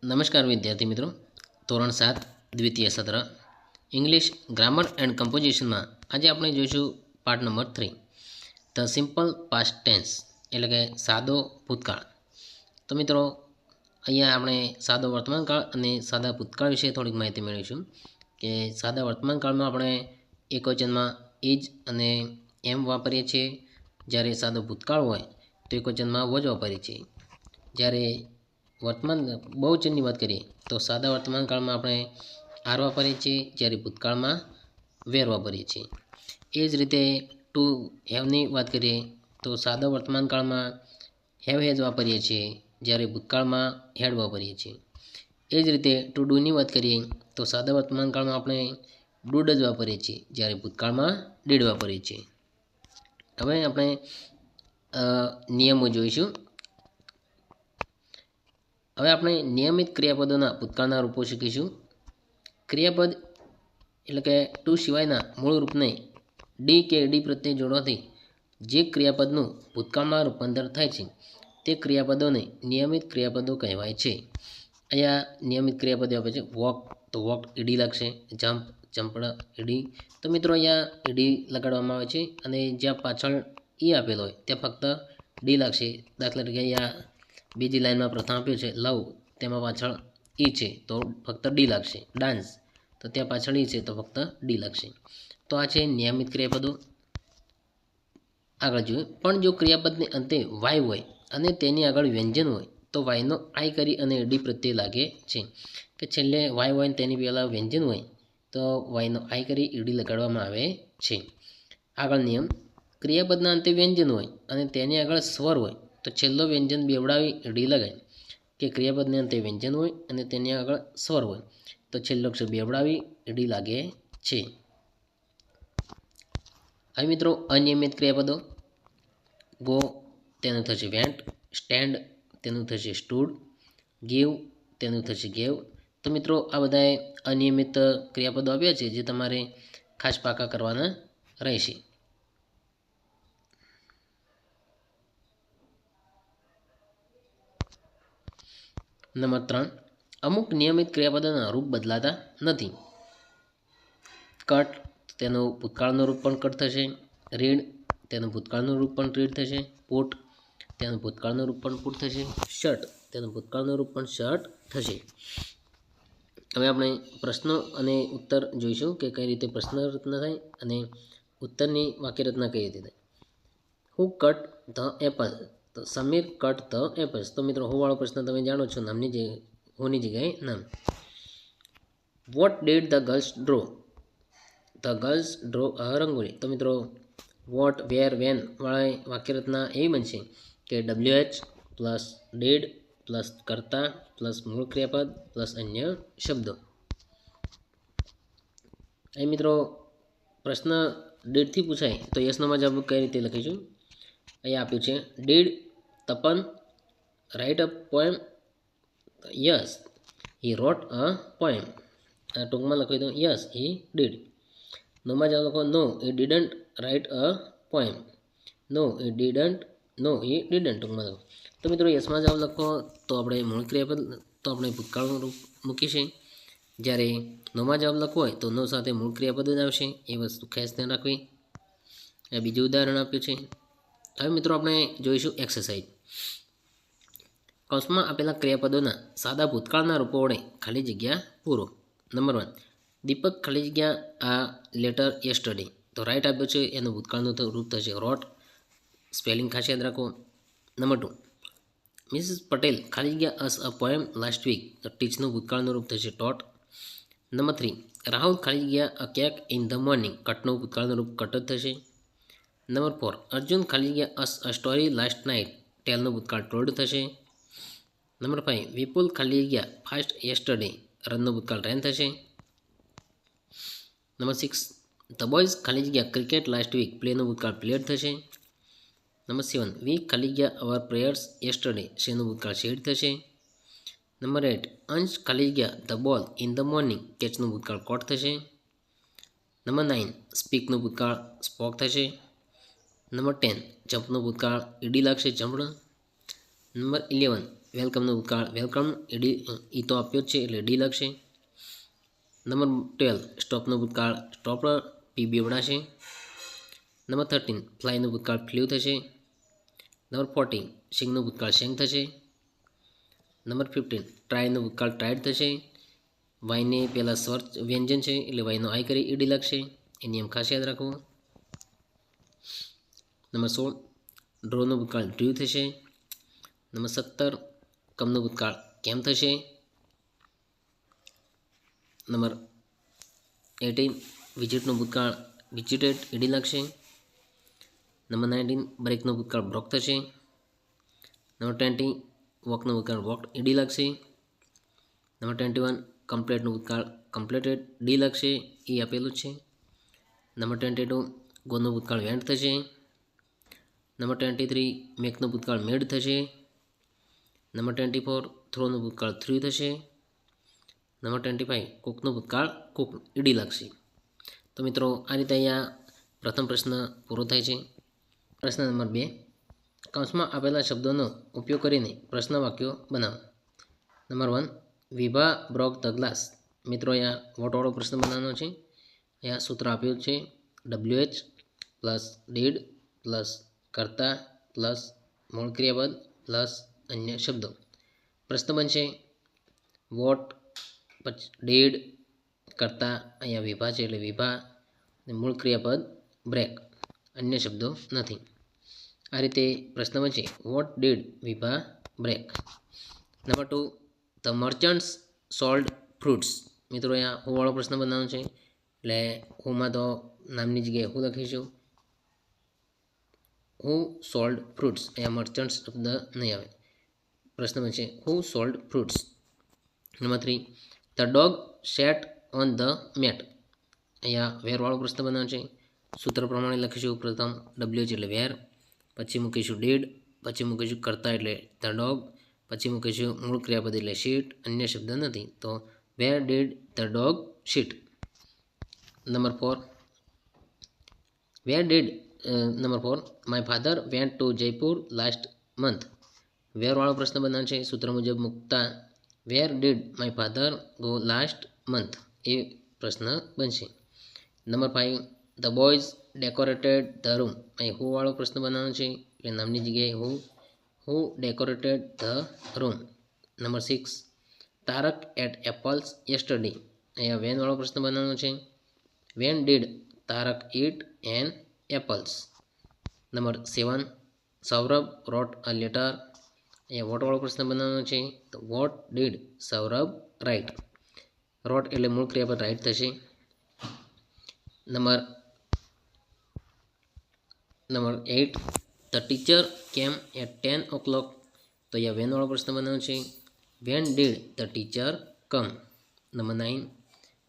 નમસ્કાર વિદ્યાર્થી મિત્રો, ધોરણ 7 દ્વિતીય સત્ર ઇંગ્લિશ ગ્રામર એન્ડ કમ્પોઝિશનમાં આજે આપણે જોઈશું part number 3 the simple past tense એટલે કે સાદો ભૂતકાળ. તો મિત્રો અહીંયા આપણે સાદો વર્તમાનકાળ અને સાદા ભૂતકાળ વિશે થોડીક માહિતી મેળવીશું કે સાદા વર્તમાનકાળમાં આપણે એકવચનમાં ઇજ અને એમ વાપરીએ છીએ, જ્યારે સાદો ભૂતકાળ હોય તો એકવચનમાં વોજ વાપરીએ છીએ. જ્યારે વર્તમાન બહુવચનની વાત કરીએ તો સાદા વર્તમાનકાળમાં આપણે આર વાપરીએ છીએ, જ્યારે ભૂતકાળમાં વેર વાપરીએ છીએ. એ જ રીતે ટુ હેવની વાત કરીએ તો સાદા વર્તમાનકાળમાં હેવ હેઝ વાપરીએ છીએ, જ્યારે ભૂતકાળમાં હેડ વાપરીએ છીએ. એ જ રીતે ટુ ડુની વાત કરીએ તો સાદા વર્તમાનકાળમાં આપણે ડુડ જ વાપરીએ છીએ, જ્યારે ભૂતકાળમાં ડીડ વાપરીએ છીએ. હવે આપણે નિયમો જોઈશું. હવે આપણે નિયમિત ક્રિયાપદોના ભૂતકાળના રૂપો શીખીશું. ક્રિયાપદ એટલે કે ટુ સિવાયના મૂળ રૂપને ડી કે ડી પ્રત્યે જોડવાથી જે ક્રિયાપદનું ભૂતકાળમાં રૂપાંતર થાય છે તે ક્રિયાપદોને નિયમિત ક્રિયાપદો કહેવાય છે. અહીંયા નિયમિત ક્રિયાપદો આપે છે. વોક તો વોક ઈડી લાગશે, જમ્પ જમ્પડ ઈડી. તો મિત્રો અહીંયા ઈડી લગાડવામાં આવે છે અને જ્યાં પાછળ ઈ આપેલો હોય ત્યાં ફક્ત ડી લાગશે. દાખલા તરીકે અહીંયા બીજી લાઈનમાં પ્રથમ આપ્યું છે લવ, તેમાં પાછળ ઈ છે તો ફક્ત ડી લાગશે. ડાન્સ તો ત્યાં પાછળ ઈ છે તો ફક્ત ડી લાગશે. તો આ છે નિયમિત ક્રિયાપદો. આગળ જોઈએ, પણ જો ક્રિયાપદને અંતે વાય હોય અને તેની આગળ વ્યંજન હોય તો વાયનો આઈ કરી અને ડી પ્રત્યે લાગે છે. કે છેલ્લે વાય હોય ને તેની પહેલાં વ્યંજન હોય તો વાયનો આઈ કરી ઈડી લગાડવામાં આવે છે. આગળ નિયમ, ક્રિયાપદના અંતે વ્યંજન હોય અને તેની આગળ સ્વર હોય તો છેલ્લો વ્યંજન બેવડાવી ડી લગાય. કે ક્રિયાપદને અંતે વ્યંજન હોય અને તેની આગળ સ્વર હોય તો છેલ્લો અક્ષર બેવડાવી ડી લાગે છે. હવે મિત્રો અનિયમિત ક્રિયાપદો. ગો તેનું થશે વેન્ટ, સ્ટેન્ડ તેનું થશે સ્ટૂડ, ગીવ તેનું થશે ગેવ. તો મિત્રો આ બધાએ અનિયમિત ક્રિયાપદો આપ્યા છે જે તમારે ખાસ પાકા કરવાના રહેશે. નંબર 3, અમુક નિયમિત ક્રિયાપદોના રૂપ બદલાતા નથી. કટ તેનું ભૂતકાળનું રૂપ પણ કટ થશે. રીડ તેનું ભૂતકાળનું રૂપ પણ રીડ થશે. પુટ તેનું ભૂતકાળનું રૂપ પણ પુટ થશે. શર્ટ તેનું ભૂતકાળનું રૂપ પણ શર્ટ થશે. હવે આપણે પ્રશ્નો અને ઉત્તર જોઈશું કે કઈ રીતે પ્રશ્ન રચના થાય અને ઉત્તરની વાક્ય રચના કઈ રીતે થાય. હુ કટ ધ એપલ? તો સમીર કટ ધ એપલ્સ. તો મિત્રો હું વાળો પ્રશ્ન તમે જાણો છો, નામની જગ્યાએ હુની જગ્યાએ નામ. What did the girls draw? The girls draw a rangoli. તો મિત્રો વોટ, વેર, વેન વાળા વાક્ય રચના એવી બનશે કે WH પ્લસ ડીડ પ્લસ કર્તા પ્લસ મૂળ ક્રિયાપદ પ્લસ અન્ય શબ્દો. અહીં મિત્રો પ્રશ્ન ડીડથી પૂછાય તો યસનોમાં જવાબ કઈ રીતે લખીશું. અહીંયા આપ્યું છે did Tapan write a poem? Yes he wrote a poem. ટૂંકમાં લખી દો યસ હી ડીડ. નોમાં જવાબ લખો no he didn't write a poem. No he didn't, no he didn't ટૂંકમાં લખો. તો મિત્રો યસમાં જવાબ લખો તો આપણે મૂળ ક્રિયાપદ તો આપણે ભૂતકાળનું રૂપ મૂકીશું. જ્યારે નોમાં જવાબ લખવો હોય તો નો સાથે મૂળ ક્રિયાપદ જ આવશે. એ વસ્તુ ખાસ ધ્યાન રાખવી. બીજું ઉદાહરણ આપ્યું છે. હવે મિત્રો આપણે જોઈશું એક્સરસાઇઝ. કૌંસમાં આપેલા ક્રિયાપદોના સાદા ભૂતકાળના રૂપો વડે ખાલી જગ્યા પૂરો. નંબર 1, દીપક ખાલી જગ્યા આ લેટર યસ્ટરડે. તો રાઈટ આપ્યું છે, એનું ભૂતકાળનું રૂપ થશે રોટ. સ્પેલિંગ ખાસ યાદ રાખો. નંબર 2, મિસિસ પટેલ ખાલી જગ્યા us a poem last week. તો ટીચનું ભૂતકાળનું રૂપ થશે ટોટ. નંબર 3, રાહુલ ખાલી જગ્યા a cake in the morning. કટનું ભૂતકાળનું રૂપ કટ જ થશે. નંબર 4, અર્જુન ખાલી જગ્યા us a story last night. ટેલનું ભૂતકાળ ટોલ્ડ થશે. નંબર 5, વિપુલ ખાલી જગ્યા ફાસ્ટ યસ્ટરડે. રનનું ભૂતકાળ રેન થશે. નંબર 6, ધ બોયઝ ખાલી જગ્યા ક્રિકેટ લાસ્ટ વીક. પ્લેનું ભૂતકાળ પ્લેડ થશે. નંબર 7, વી ખાલી જગ્યા અવર પ્રેયર્સ યસ્ટરડે. શેનું ભૂતકાળ શેડ થશે. નંબર 8, અંશ ખાલી જગ્યા the ball in the morning. કેચનું ભૂતકાળ કોટ થશે. નંબર 9, સ્પીકનું ભૂતકાળ સ્પોક થશે. નંબર 10, જમ્પનું ભૂતકાળ ઈડી લાગશે જમ્પડ. નંબર 11, વેલકમનો ભૂતકાળ વેલકમ ઈ તો આપ્યો જ છે એટલે ડી લખશે. નંબર 12 સ્ટોપનો ભૂતકાળ સ્ટોપ પી બેવડાશે. નંબર 13 ફ્લાયનો ભૂતકાળ ફ્લ્યુ થશે. નંબર 14 સિંગનો ભૂતકાળ સેંગ થશે. નંબર 15 ટ્રાયનો ભૂતકાળ ટ્રાયડ થશે. વાયને પહેલાં સ્વર વ્યંજન છે એટલે વાયનો આઈ કરી ઈડી લખશે. એ નિયમ ખાસ યાદ રાખવો. નંબર 16 ડ્રોનો ભૂતકાળ ડ્ર્યુ થશે. નંબર 17 કમનો ભૂતકાળ કેમ થશે. નંબર 18 વિઝિટનો ભૂતકાળ વિઝિટેડ ઈડી લખશે. નંબર 19 બ્રેકનો ભૂતકાળ બ્રોક થશે. નંબર 20 વોકનો ભૂતકાળ વોક ઈડી લખશે. નંબર 21 કમ્પ્લેટનો ભૂતકાળ કમ્પ્લેટેડ ડી લખશે. એ આપેલું છે. નંબર 22 ગોનો ભૂતકાળ વેન્ટ થશે. નંબર 23 મેકનો ભૂતકાળ મેડ થશે. નંબર 24 થ્રોનો ભૂતકાળ થ્રુ થશે. નંબર 25 કુકનો ભૂતકાળ કુક ઈડી લાગશે. તો મિત્રો આ રીતે અહીંયા પ્રથમ પ્રશ્ન પૂરો થાય છે. પ્રશ્ન નંબર 2 કૌંસમાં આપેલા શબ્દોનો ઉપયોગ કરીને પ્રશ્ન વાક્યો બનાવો. Number 1 Vibha broke the glass. મિત્રો અહીંયા વોટવાળો પ્રશ્ન બનાવવાનો છે. અહીંયા સૂત્ર આપ્યું છે WH પ્લસ ડીડ પ્લસ કર્તા પ્લસ મૂળ ક્રિયાપદ પ્લસ અન્ય શબ્દો. પ્રશ્ન બનશે વોટ પછી ડીડ કરતા અહીંયા વિભા છે એટલે વિભા મૂળ ક્રિયાપદ બ્રેક અન્ય શબ્દો નથી. આ રીતે પ્રશ્ન બનશે what did Vibha break. Number 2 the merchants sold fruits. મિત્રો અહીંયા હું વાળો પ્રશ્ન બનાવવાનો છે એટલે હુંમાં તો નામની જગ્યાએ હું લખીશું હુ સોલ્ડ ફ્રૂટ્સ. અહીંયા મર્ચન્ટ્સ શબ્દ નહીં આવે. પ્રશ્ન બનશે who sold fruits. Number 3 the dog sat on the mat. અહીંયા વેરવાળો પ્રશ્ન બનાવવાનો છે. સૂત્ર પ્રમાણે લખીશું પ્રથમ WH એટલે વેર, પછી મૂકીશું ડીડ, પછી મૂકીશું કરતા એટલે ધ ડોગ, પછી મૂકીશું મૂળ ક્રિયાપદ એટલે શીટ અન્ય શબ્દ નથી તો where did the dog sit. Number 4 where did number 4 my father went to Jaipur last month. વેરવાળો પ્રશ્ન બનાવવાનો છે. સૂત્ર મુજબ મૂકતા where did my father go last month એ પ્રશ્ન બનશે. Number 5 the boys decorated the room. અહીં હુ વાળો પ્રશ્ન બનાવવાનો છે એટલે નામની જગ્યાએ who decorated the room. Number 6 Tarak ate apples yesterday. અહીંયા વેન વાળો પ્રશ્ન બનાવવાનો છે. When did Tarak eat an apples. Number 7 Saurabh wrote a letter. અહીંયા વોટ વાળો પ્રશ્ન બનાવવાનો છે તો what did Saurabh write. Wrote એટલે મૂળ ક્રિયાપદ રાઇટ થશે. Number 8 the teacher came at 10 o'clock. તો અહીંયા વેન વાળો પ્રશ્ન બનાવવાનો છે. When did the teacher come. Number 9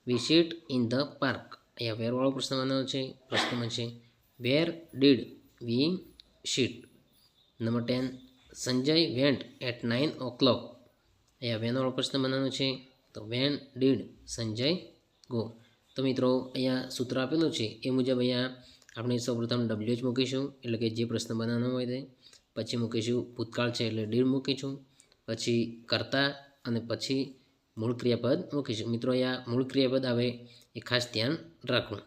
we sit in the park. અહીંયા વેર વાળો પ્રશ્ન બનાવવાનો છે. પ્રશ્ન બનશે where did we sit. Number 10 Sanjay vent at 9 o'clock. અહીંયા વેન વાળો પ્રશ્ન બનાવવાનો છે તો વેન ડીડ સંજય ગો. તો મિત્રો અહીંયા સૂત્ર આપેલું છે એ મુજબ અહીંયા આપણે સૌપ્રથમ WH મૂકીશું એટલે કે જે પ્રશ્ન બનાવવાનો હોય તે, પછી મૂકીશું ભૂતકાળ છે એટલે ડીડ મૂકીશું, પછી કરતા અને પછી મૂળ ક્રિયાપદ મૂકીશું. મિત્રો અહીંયા મૂળ ક્રિયાપદ આવે એ ખાસ ધ્યાન રાખવું.